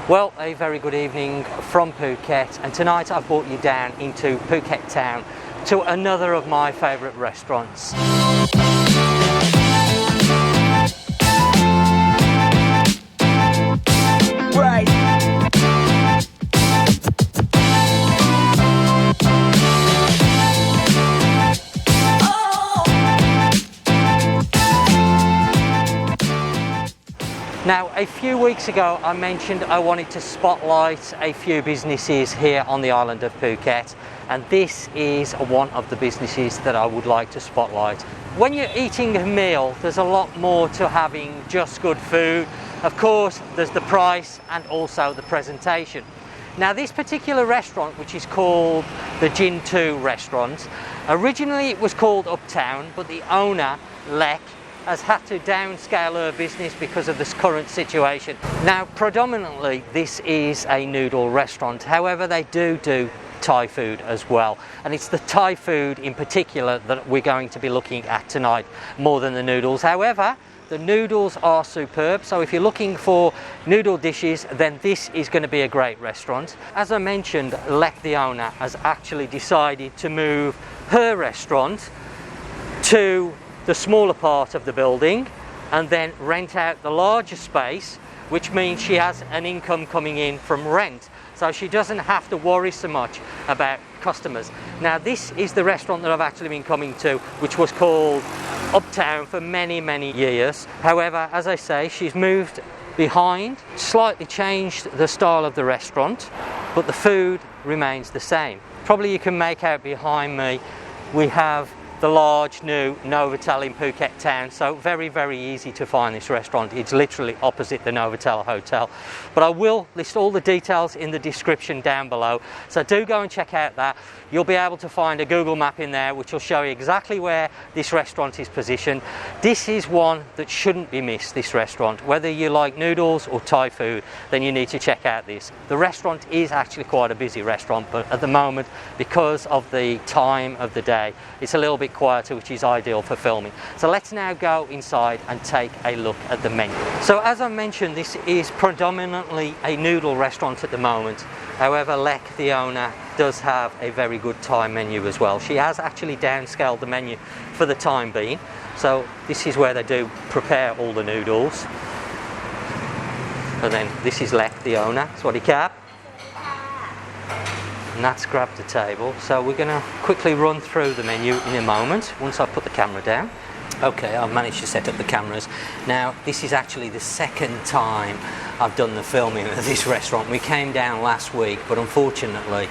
Well, a very good evening from Phuket, and tonight I've brought you down into Phuket Town to another of my favourite restaurants. Right. Now, a few weeks ago I mentioned I wanted to spotlight a few businesses here on the island of Phuket, and this is one of the businesses that I would like to spotlight. When you're eating a meal, there's a lot more to having just good food. Of course, there's the price and also the presentation. Now, this particular restaurant, which is called the Teiw Restaurant, originally it was called Uptown, but the owner, Lek, has had to downscale her business because of this current situation. Now, predominantly this is a noodle restaurant, however they do Thai food as well, and it's the Thai food in particular that we're going to be looking at tonight more than the noodles. However, the noodles are superb, so if you're looking for noodle dishes, then this is going to be a great restaurant. As I mentioned, Lek, the owner, has actually decided to move her restaurant to the smaller part of the building and then rent out the larger space, which means she has an income coming in from rent, so she doesn't have to worry so much about customers. Now, this is the restaurant that I've actually been coming to, which was called Uptown for many years. However, as I say, she's moved behind, slightly changed the style of the restaurant, but the food remains the same. Probably you can make out behind me we have the large new Novotel in Phuket Town, so very easy to find this restaurant. It's literally opposite the Novotel hotel, but I will list all the details in the description down below, so do go and check out that. You'll be able to find a Google map in there which will show you exactly where this restaurant is positioned. This is one that shouldn't be missed, this restaurant. Whether you like noodles or Thai food, then you need to check out this. The restaurant is actually quite a busy restaurant, but at the moment, because of the time of the day, it's a little bit quieter, which is ideal for filming. So let's now go inside and take a look at the menu. So as I mentioned, this is predominantly a noodle restaurant at the moment. However, Lek, the owner, does have a very good Thai menu as well. She has actually downscaled the menu for the time being. So this is where they do prepare all the noodles. And then this is Lek, the owner. Swadee Krap. And that's grabbed the table. So we're going to quickly run through the menu in a moment once I put the camera down. Okay, I've managed to set up the cameras. Now, this is actually the second time I've done the filming at this restaurant. We came down last week, but unfortunately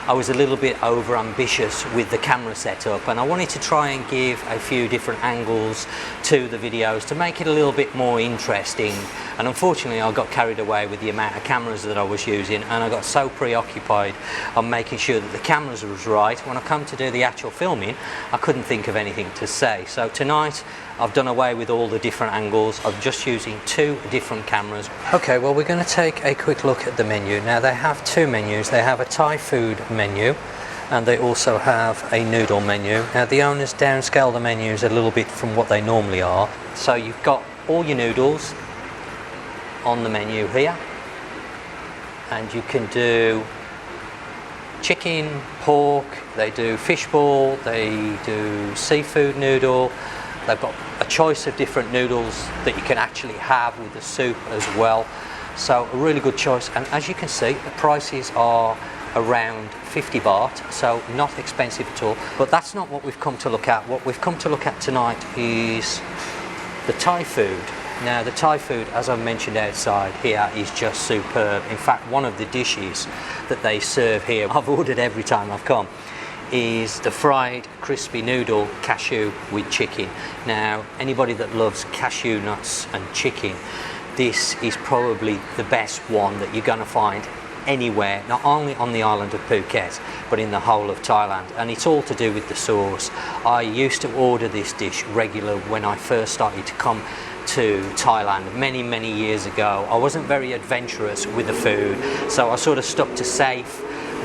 I was a little bit over ambitious with the camera setup, and I wanted to try and give a few different angles to the videos to make it a little bit more interesting, and unfortunately I got carried away with the amount of cameras that I was using, and I got so preoccupied on making sure that the cameras was right. When I come to do the actual filming, I couldn't think of anything to say. So tonight I've done away with all the different angles. I'm just using two different cameras. Okay, well, we're going to take a quick look at the menu. Now, they have two menus. They have a Thai food menu and they also have a noodle menu. Now, the owners downscale the menus a little bit from what they normally are. So you've got all your noodles on the menu here, and you can do chicken, pork, they do fishball, they do seafood noodle. They've got a choice of different noodles that you can actually have with the soup as well. So a really good choice. And as you can see, the prices are around 50 baht, so not expensive at all. But that's not what we've come to look at. What we've come to look at tonight is the Thai food. Now, the Thai food, as I mentioned outside here, is just superb. In fact, one of the dishes that they serve here, I've ordered every time I've come, is the fried crispy noodle cashew with chicken. Now, anybody that loves cashew nuts and chicken, this is probably the best one that you're going to find anywhere, not only on the island of Phuket, but in the whole of Thailand. And it's all to do with the sauce. I used to order this dish regular when I first started to come to Thailand many years ago. I wasn't very adventurous with the food, so I sort of stuck to safe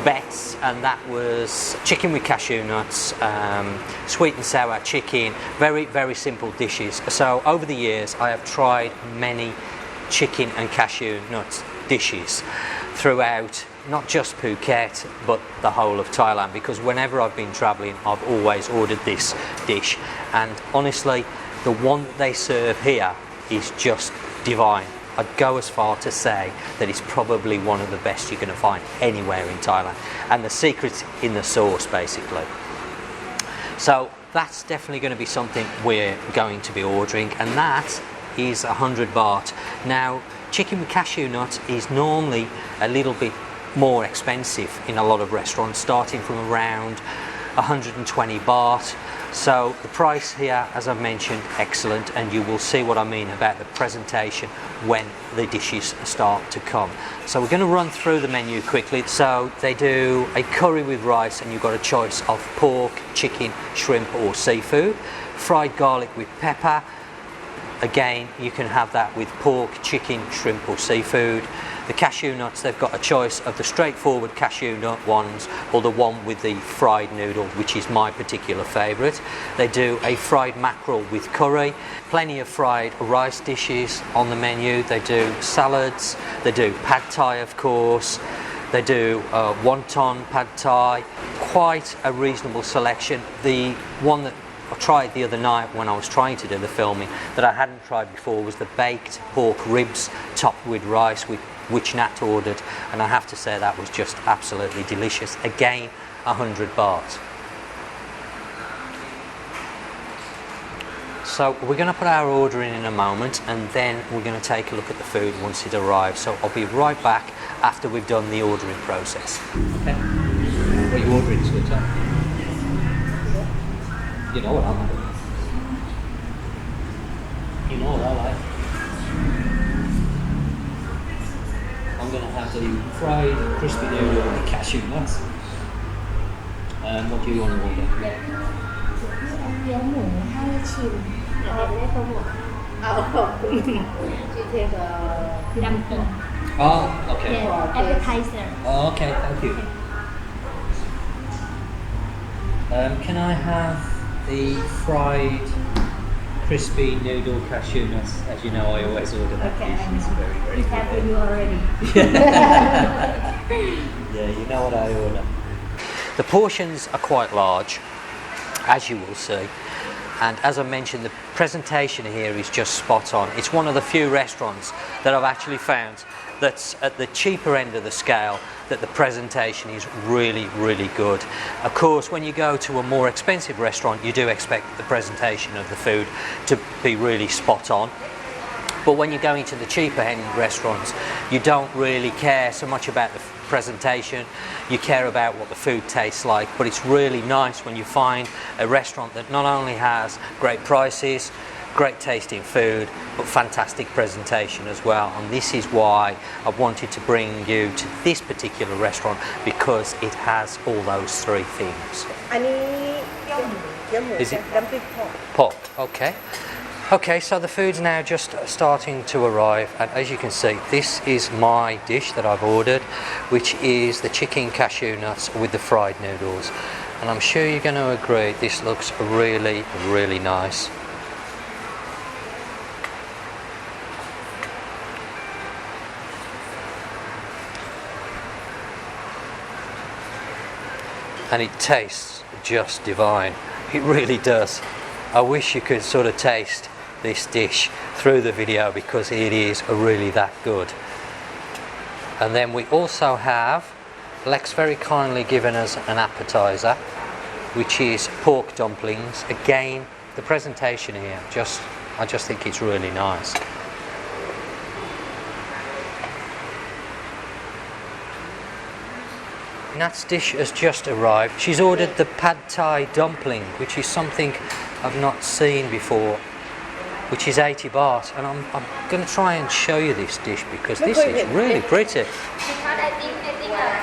bets, and that was chicken with cashew nuts, sweet and sour chicken, very simple dishes. So over the years I have tried many chicken and cashew nuts dishes throughout not just Phuket but the whole of Thailand, because whenever I've been travelling I've always ordered this dish, and honestly the one that they serve here is just divine. I'd go as far to say that it's probably one of the best you're going to find anywhere in Thailand, and the secret's in the sauce basically. So that's definitely going to be something we're going to be ordering, and that is 100 baht. Now, chicken with cashew nuts is normally a little bit more expensive in a lot of restaurants, starting from around 120 baht. So the price here, as I've mentioned, excellent, and you will see what I mean about the presentation when the dishes start to come. So we're going to run through the menu quickly. So they do a curry with rice, and you've got a choice of pork, chicken, shrimp or seafood. Fried garlic with pepper. Again, you can have that with pork, chicken, shrimp or seafood. The cashew nuts, they've got a choice of the straightforward cashew nut ones or the one with the fried noodle, which is my particular favourite. They do a fried mackerel with curry, plenty of fried rice dishes on the menu. They do salads, they do pad thai of course, they do wonton pad thai, quite a reasonable selection. The one that I tried the other night when I was trying to do the filming that I hadn't tried before was the baked pork ribs topped with rice, which Nat ordered, and I have to say that was just absolutely delicious. Again, 100 baht. So we're going to put our order in a moment, and then we're going to take a look at the food once it arrives. So I'll be right back after we've done the ordering process. Okay. What are you ordering, sweetheart? You know what I like. You know what I like. I'm going to have the fried crispy noodle with the cashew nuts. What do you want to order? Oh, okay. Yeah, appetizer. Oh, okay, thank you. Can I have the fried crispy noodle cashew nuts? As you know, I always order that dish. It's very, very good. Have you already? Yeah, you know what I order. The portions are quite large, as you will see. And as I mentioned, the presentation here is just spot on. It's one of the few restaurants that I've actually found that's at the cheaper end of the scale, that the presentation is really, really good. Of course, when you go to a more expensive restaurant, you do expect the presentation of the food to be really spot on. But when you're going to the cheaper end restaurants, you don't really care so much about the presentation, you care about what the food tastes like. But it's really nice when you find a restaurant that not only has great prices, great tasting food, but fantastic presentation as well. And this is why I wanted to bring you to this particular restaurant, because it has all those three things. Is it dumpling pork? pork? Okay. Okay, so the food's now just starting to arrive, and as you can see, this is my dish that I've ordered, which is the chicken cashew nuts with the fried noodles. And I'm sure you're going to agree, this looks really, really nice. And it tastes just divine. It really does. I wish you could sort of taste this dish through the video, because it is really that good. And then we also have Lex very kindly given us an appetizer, which is pork dumplings. Again, the presentation here, I just think it's really nice. Nat's dish has just arrived. She's ordered the pad thai dumpling, which is something I've not seen before, which is 80 baht. And I'm going to try and show you this dish, because this is really pretty. Because I think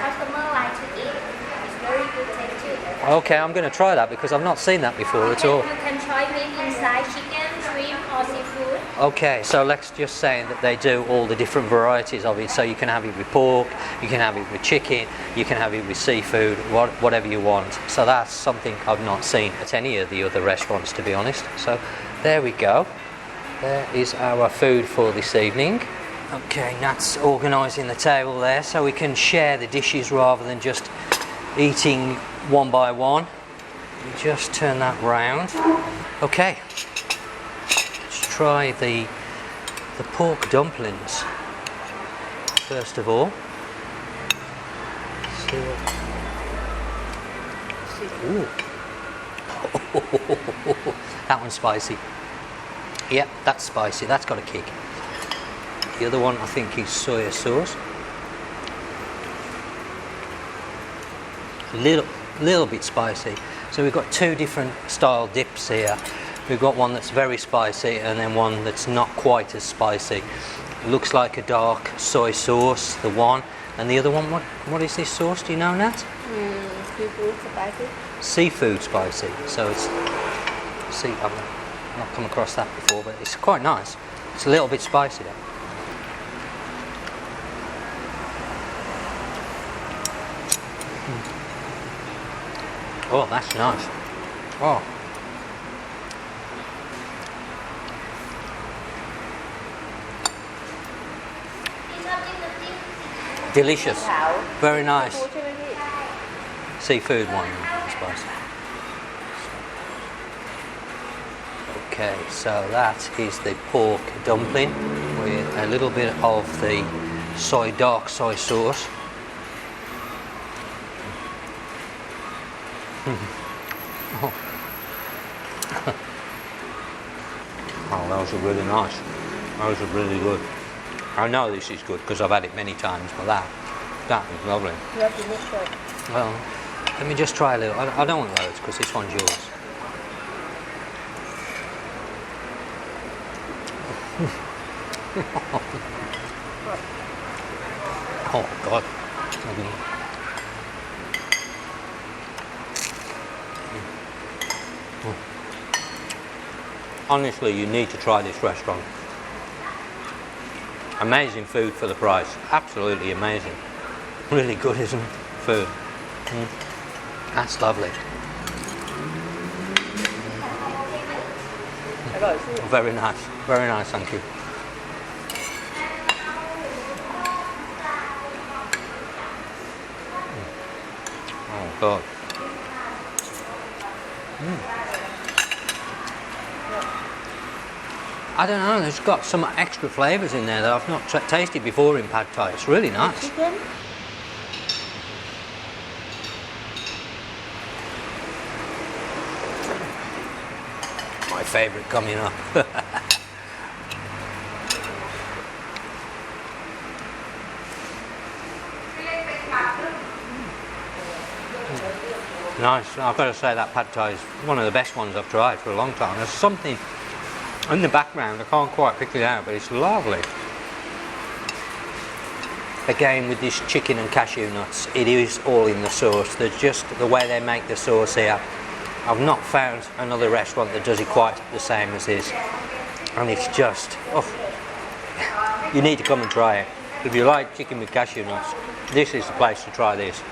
customer like to eat. It's very good texture. Okay, I'm going to try that, because I've not seen that before at all. You can try maybe inside chicken, shrimp or seafood. Okay, so Lex just saying that they do all the different varieties of it. So you can have it with pork, you can have it with chicken, you can have it with seafood, whatever you want. So that's something I've not seen at any of the other restaurants, to be honest. So there we go. There is our food for this evening. Okay, Nat's organising the table there so we can share the dishes rather than just eating one by one. You just turn that round. Okay, let's try the pork dumplings first of all. See what... Ooh. That one's spicy. Yep, that's spicy. That's got a kick. The other one I think is soya sauce. A little bit spicy. So we've got two different style dips here. We've got one that's very spicy and then one that's not quite as spicy. It looks like a dark soy sauce, the one, and the other one, what is this sauce? Do you know, Nat? Seafood spicy. Seafood spicy. So it's, see, I've not come across that before, but it's quite nice. It's a little bit spicy though. Oh, that's nice. Oh. Delicious. Very nice. Seafood one, spicy. Okay, so that is the pork dumpling with a little bit of the dark soy sauce. Oh, those are really nice. Those are really good. I know this is good because I've had it many times, but that is lovely. You have to mix it. Well, let me just try a little. I don't want loads because this one's yours. Oh God. Honestly, you need to try this restaurant. Amazing food for the price. Absolutely amazing. Really good, isn't it? Food. That's lovely. Very nice. Very nice, thank you. Oh God. I don't know, it's got some extra flavours in there that I've not tasted before in pad thai. It's really nice. Chicken. My favourite coming up. Nice. I've got to say that pad thai is one of the best ones I've tried for a long time. There's something in the background, I can't quite pick it out, but it's lovely. Again, with this chicken and cashew nuts, it is all in the sauce. There's just the way they make the sauce here. I've not found another restaurant that does it quite the same as this. And it's just, oh, you need to come and try it. If you like chicken with cashew nuts, this is the place to try this.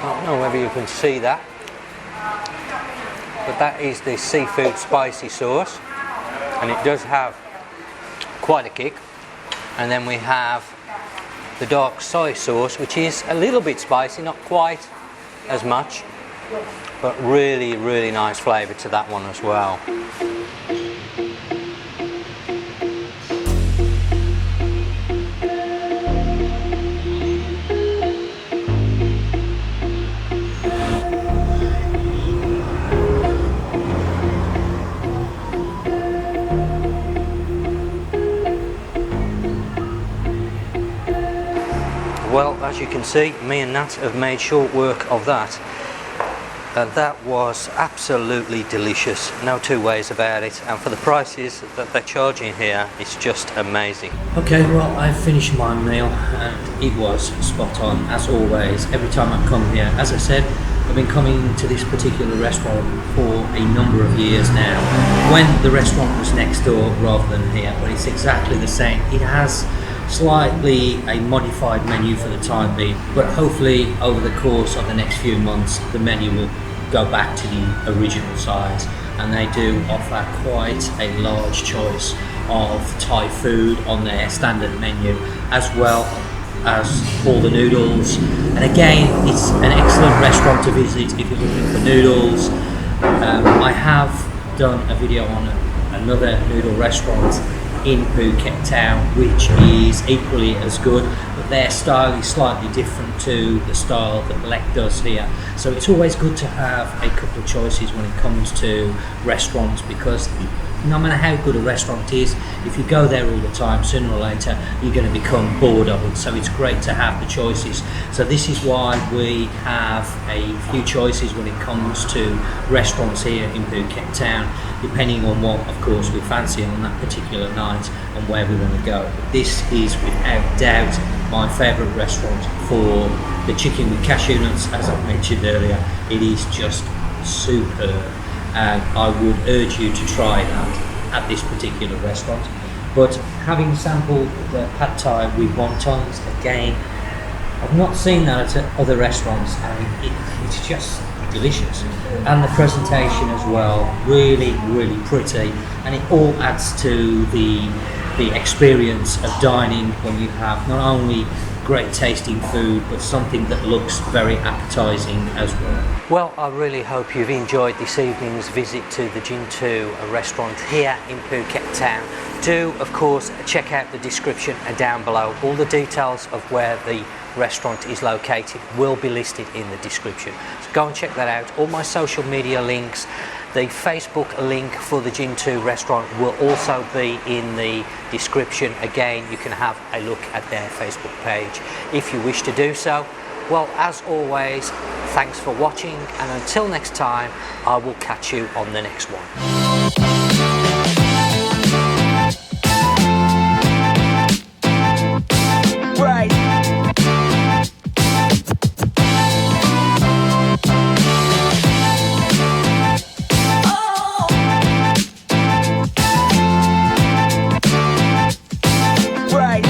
I don't know whether you can see that, but that is the seafood spicy sauce, and it does have quite a kick. And then we have the dark soy sauce, which is a little bit spicy, not quite as much, but really, really nice flavour to that one as well. Well, as you can see, me and Nat have made short work of that. And that was absolutely delicious, no two ways about it. And for the prices that they're charging here, it's just amazing. Okay, well, I've finished my meal and it was spot on, as always, every time I come here. As I said, I've been coming to this particular restaurant for a number of years now, when the restaurant was next door rather than here, but it's exactly the same. It has slightly a modified menu for the time being, but hopefully over the course of the next few months the menu will go back to the original size, and they do offer quite a large choice of Thai food on their standard menu, as well as all the noodles. And again, it's an excellent restaurant to visit if you're looking for noodles. I have done a video on another noodle restaurant in Phuket Town, which is equally as good, but their style is slightly different to the style that Lek does here. So it's always good to have a couple of choices when it comes to restaurants, because no matter how good a restaurant is, if you go there all the time, sooner or later you're going to become bored of it. So it's great to have the choices. So this is why we have a few choices when it comes to restaurants here in Phuket Town, depending on what, of course, we fancy on that particular night and where we want to go. But this is without doubt my favourite restaurant for the chicken with cashew nuts. As I mentioned earlier, it is just superb, and I would urge you to try that at this particular restaurant. But having sampled the pad thai with wontons, again, I've not seen that at other restaurants, and it's just delicious. And the presentation as well, really, really pretty, and it all adds to the experience of dining when you have not only great tasting food, but something that looks very appetizing as well. Well, I really hope you've enjoyed this evening's visit to the Teiw Restaurant here in Phuket Town. Do, of course, check out the description down below. All the details of where the restaurant is located will be listed in the description. So go and check that out. All my social media links, the Facebook link for the Teiw Restaurant will also be in the description. Again, you can have a look at their Facebook page if you wish to do so. Well, as always, thanks for watching, and until next time, I will catch you on the next one. Right. Right.